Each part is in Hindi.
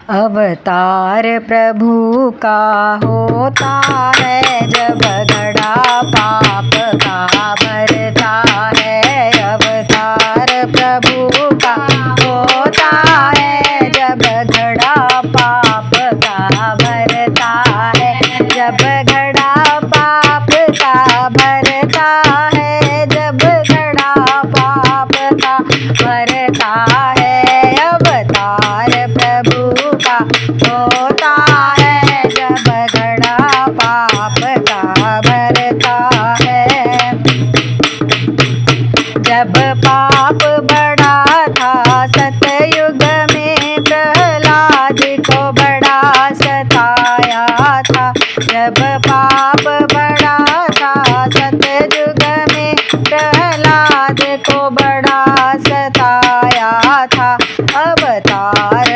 अवतार प्रभु का होता है जब घड़ा पाप का भरता है। अवतार प्रभु का होता है जब घड़ा पाप का भरता है। जब घड़ा पाप का भरता है, जब घड़ा पाप का भरता है। अवतार प्रभु का होता है जब घड़ा पाप का भरता है। जब पाप बड़ा था सतयुग में, प्रहलाद को बड़ा सताया था। जब पाप बड़ा था सतयुग में, प्रहलाद को बड़ा सताया था। अवतार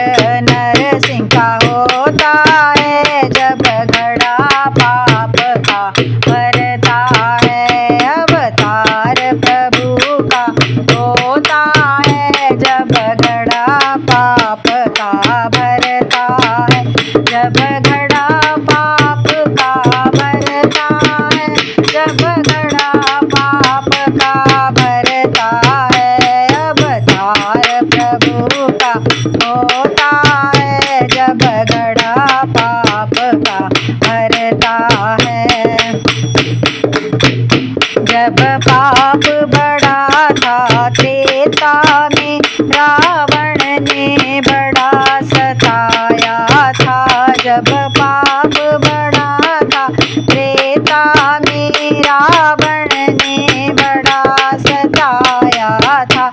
नरसिंह का होता है जब घड़ा पाप का भरता है। अवतार प्रभु का होता है जब घड़ा पाप का भरता है। जब घड़ा पाप का भरता है, जब घड़ा पाप का भरता है। अवतार प्रभु का होता है जब घड़ा पाप का भरता है। जब पाप बड़ा था त्रेता में, रावण ने बड़ा सताया था। जब पाप बड़ा था त्रेता में, रावण ने बड़ा सताया था।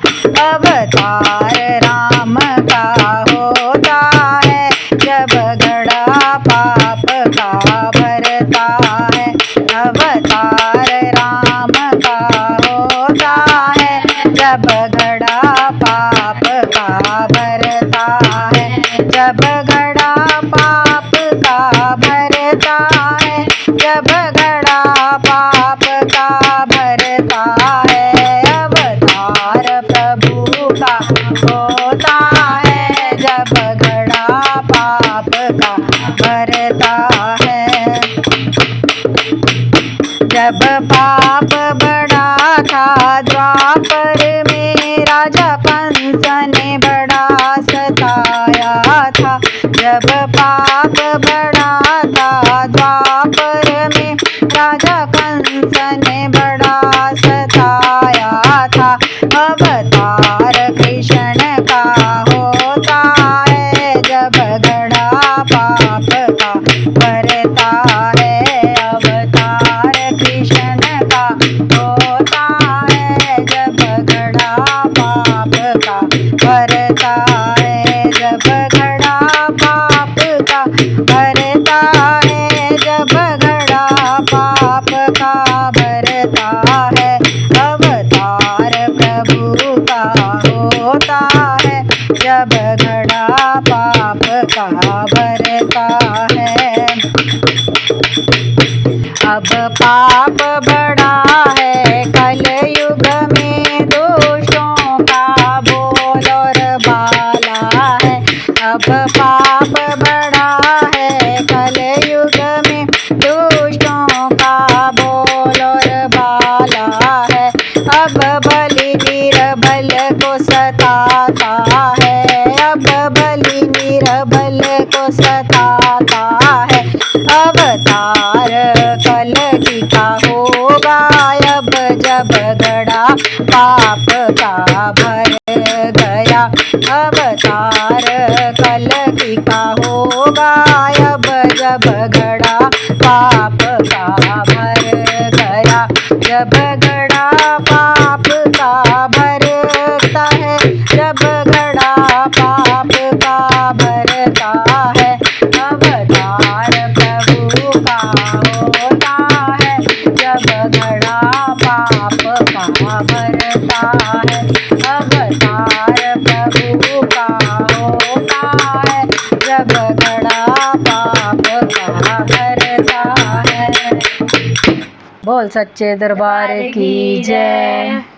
अवतार राम का होता है जब घड़ा पाप का भरता है। अवतार राम का होता है जब घड़ा पाप का भरता है। जब घड़ा पाप का भरता है, जब घड़ा पाप का भरता है। अवतार प्रभु का होता है जब घड़ा पाप का भरता है। जब पाप बड़ा था द्वापर में, राजा कंस ने बड़ा सताया था। जब पाप बड़ा था द्वापर में, राजा कंस ने बड़ा सताया था। अवतार कृष्ण का होता है जब घड़ा पाप का भरता है। अवतार कृष्ण का होता है जब घड़ा पाप का भरता है। जब घड़ा पाप का भरता है, जब घड़ा पाप का भरता है। अवतार प्रभु का होता है जब घड़ा पाप का भरता है। अब पाप बड़ा है कलयुग में, दोषों का बोल और बाला है। अब पाप बड़ा है कलयुग में, दोषों का बोल और बाला है। अब बलि बीरबल को सताता है। अब बलि बीरबल को सताता है। अवतार कलकी का होगा अब जब घड़ा पाप का भर गया। अवतार कलकी का होगा अब जब घड़ा पाप का भर गया। जब घड़ा पाप का भरता है, जब घड़ा पाप का भरता है। अवतार प्रभु का होता है जब घड़ा पाप का भरता है। अवतार प्रभु का होता है जब घड़ा पाप का भरता है। बोल सच्चे दरबार की जय।